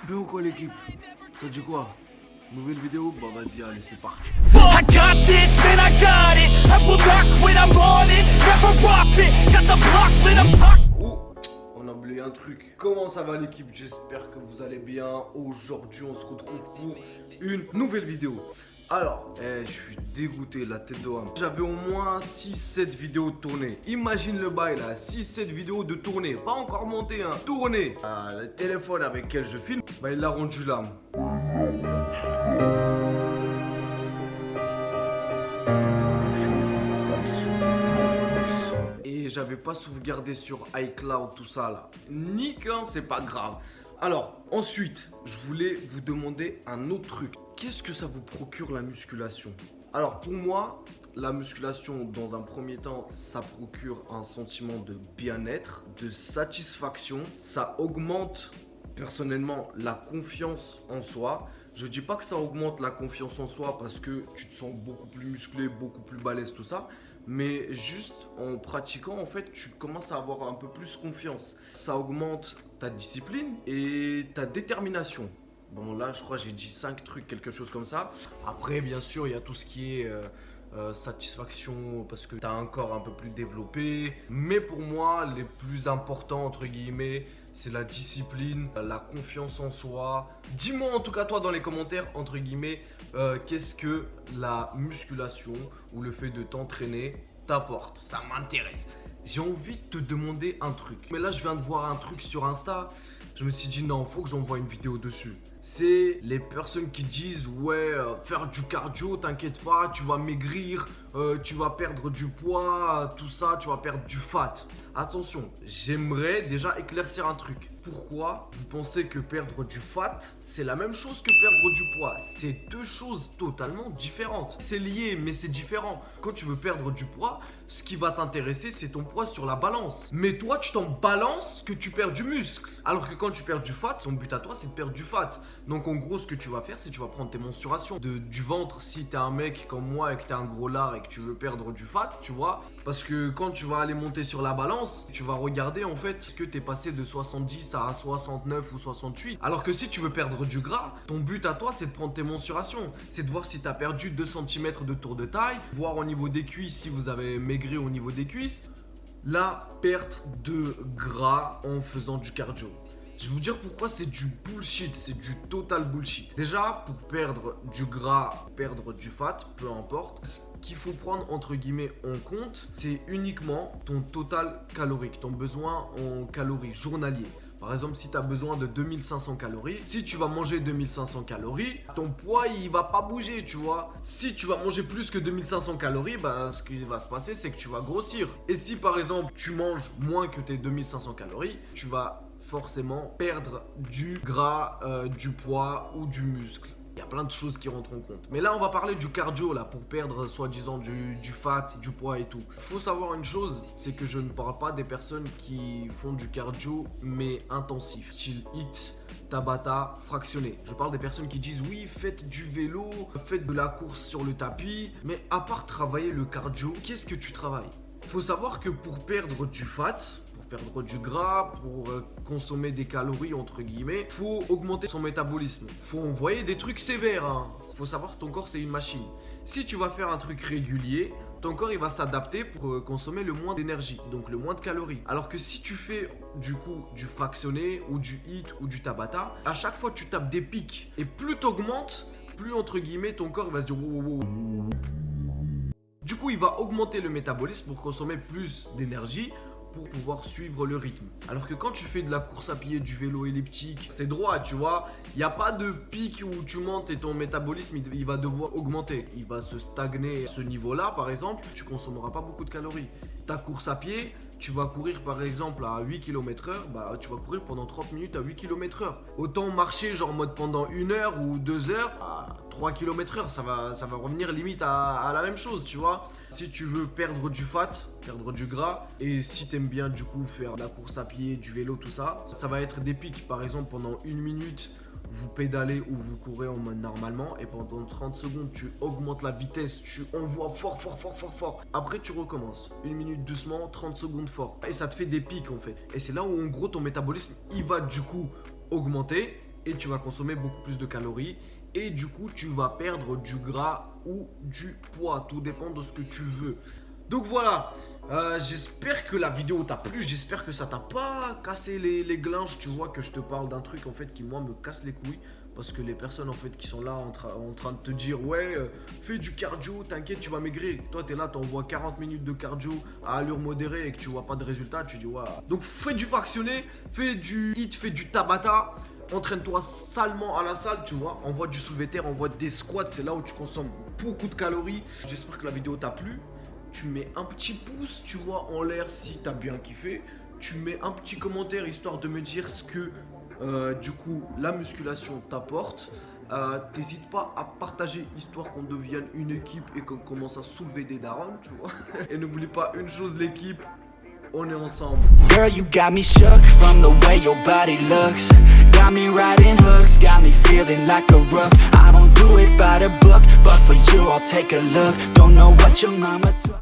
Ben ou quoi l'équipe? Ça dit quoi? Nouvelle vidéo? Bah vas-y, allez, c'est parti. I got this, man, I got it. I will not quit, I'm on it. Never off it. Got the block lit, I'm talking. Oh, on a oublié un truc. Comment ça va l'équipe? J'espère que vous allez bien. Aujourd'hui, on se retrouve pour une nouvelle vidéo. Alors, je suis dégoûté, la tête de homme. J'avais au moins 6-7 vidéos tournées. Imagine le bail là, 6-7 vidéos de tournée. Pas encore monté, hein, tournées. Le téléphone avec lequel je filme, bah il a rendu l'âme. Et j'avais pas sauvegardé sur iCloud tout ça là. Nique, hein, c'est pas grave. Alors, ensuite, je voulais vous demander un autre truc. Qu'est-ce que ça vous procure la musculation? Alors, pour moi, la musculation, dans un premier temps, ça procure un sentiment de bien-être, de satisfaction. Ça augmente, personnellement, la confiance en soi. Je dis pas que ça augmente la confiance en soi parce que tu te sens beaucoup plus musclé, beaucoup plus balèze, tout ça. Mais juste en pratiquant, en fait, tu commences à avoir un peu plus confiance. Ça augmente ta discipline et ta détermination. Bon, là, je crois que j'ai dit 5 trucs, quelque chose comme ça. Après, bien sûr, il y a tout ce qui est satisfaction parce que tu as un corps un peu plus développé. Mais pour moi, les plus importants, entre guillemets, c'est la discipline, la confiance en soi. Dis-moi en tout cas toi dans les commentaires, entre guillemets, qu'est-ce que la musculation ou le fait de t'entraîner t'apporte. Ça m'intéresse. J'ai envie de te demander un truc. Mais là, je viens de voir un truc sur Insta. Je me suis dit non, faut que j'envoie une vidéo dessus. C'est les personnes qui disent ouais, faire du cardio, t'inquiète pas, tu vas maigrir, tu vas perdre du poids, tout ça, tu vas perdre du fat. Attention, j'aimerais déjà éclaircir un truc. Pourquoi vous pensez que perdre du fat, c'est la même chose que perdre du poids? C'est deux choses totalement différentes. C'est lié, mais c'est différent. Quand tu veux perdre du poids, ce qui va t'intéresser, c'est ton poids sur la balance. Mais toi, tu t'en balances que tu perds du muscle. Alors que quand tu perds du fat, ton but à toi, c'est de perdre du fat. Donc en gros, ce que tu vas faire, c'est que tu vas prendre tes mensurations du ventre. Si t'es un mec comme moi et que t'es un gros lard et que tu veux perdre du fat, tu vois. Parce que quand tu vas aller monter sur la balance, tu vas regarder en fait ce que t'es passé de 70 à 69 ou 68. Alors que si tu veux perdre du gras, ton but à toi, c'est de prendre tes mensurations. C'est de voir si t'as perdu 2 cm de tour de taille, voir au niveau des cuisses si vous avez maigri au niveau des cuisses. La perte de gras en faisant du cardio. Je vais vous dire pourquoi c'est du bullshit, c'est du total bullshit. Déjà, pour perdre du gras, perdre du fat, peu importe, ce qu'il faut prendre entre guillemets en compte, c'est uniquement ton total calorique, ton besoin en calories journalier. Par exemple, si tu as besoin de 2500 calories, si tu vas manger 2500 calories, ton poids il va pas bouger, tu vois. Si tu vas manger plus que 2500 calories, bah, ce qui va se passer, c'est que tu vas grossir. Et si par exemple, tu manges moins que tes 2500 calories, tu vas forcément perdre du gras, du poids ou du muscle. Il y a plein de choses qui rentrent en compte. Mais là, on va parler du cardio, là, pour perdre, soi-disant, du fat, du poids et tout. Faut savoir une chose, c'est que je ne parle pas des personnes qui font du cardio, mais intensif. Style HIIT, Tabata, fractionné. Je parle des personnes qui disent, oui, faites du vélo, faites de la course sur le tapis. Mais à part travailler le cardio, qu'est-ce que tu travailles? Faut savoir que pour perdre du fat, pour perdre du gras, pour consommer des calories entre guillemets, faut augmenter son métabolisme. Faut envoyer des trucs sévères, hein. Faut savoir que ton corps c'est une machine. Si tu vas faire un truc régulier, ton corps il va s'adapter pour consommer le moins d'énergie, donc le moins de calories. Alors que si tu fais du coup du fractionné ou du HIIT ou du Tabata, à chaque fois tu tapes des pics et plus t'augmentes, plus entre guillemets ton corps va se dire wow, wow, wow. Du coup, il va augmenter le métabolisme pour consommer plus d'énergie pour pouvoir suivre le rythme. Alors que quand tu fais de la course à pied, du vélo elliptique, c'est droit, tu vois. Il n'y a pas de pic où tu montes et ton métabolisme, il va devoir augmenter. Il va se stagner à ce niveau-là, par exemple, tu consommeras pas beaucoup de calories. Ta course à pied, tu vas courir par exemple à 8 km/h, bah tu vas courir pendant 30 minutes à 8 km/h. Autant marcher genre en mode pendant 1 heure ou 2 heures à 3 km/h, ça va revenir limite à la même chose, tu vois. Si tu veux perdre du fat, perdre du gras, et si tu aimes bien du coup faire de la course à pied, du vélo, tout ça, ça va être des pics. Par exemple pendant 1 minute, vous pédalez ou vous courez en mode normalement et pendant 30 secondes tu augmentes la vitesse, tu envoies fort fort fort fort fort. Après tu recommences, 1 minute doucement, 30 secondes fort et ça te fait des pics en fait. Et c'est là où en gros ton métabolisme il va du coup augmenter et tu vas consommer beaucoup plus de calories. Et du coup, tu vas perdre du gras ou du poids. Tout dépend de ce que tu veux. Donc voilà, j'espère que la vidéo t'a plu. J'espère que ça t'a pas cassé les glanges. Tu vois que je te parle d'un truc en fait qui moi me casse les couilles. Parce que les personnes en fait qui sont là en train de te dire ouais fais du cardio, t'inquiète tu vas maigrir. Toi t'es là, t'envoies 40 minutes de cardio à allure modérée et que tu vois pas de résultat, tu dis ouais. Donc fais du fractionné, fais du HIIT, fais du Tabata. Entraîne-toi salement à la salle, tu vois. Envoie du soulevé terre, envoie des squats, c'est là où tu consommes beaucoup de calories. J'espère que la vidéo t'a plu. Tu mets un petit pouce, tu vois, en l'air si t'as bien kiffé. Tu mets un petit commentaire histoire de me dire ce que du coup la musculation t'apporte. T'hésites pas à partager histoire qu'on devienne une équipe et qu'on commence à soulever des darons, tu vois. Et n'oublie pas une chose l'équipe, on est ensemble. Girl, you got me shook from the way your body looks. Got me riding hooks, got me feeling like a rook. I don't do it by the book, but for you I'll take a look. Don't know what your mama took.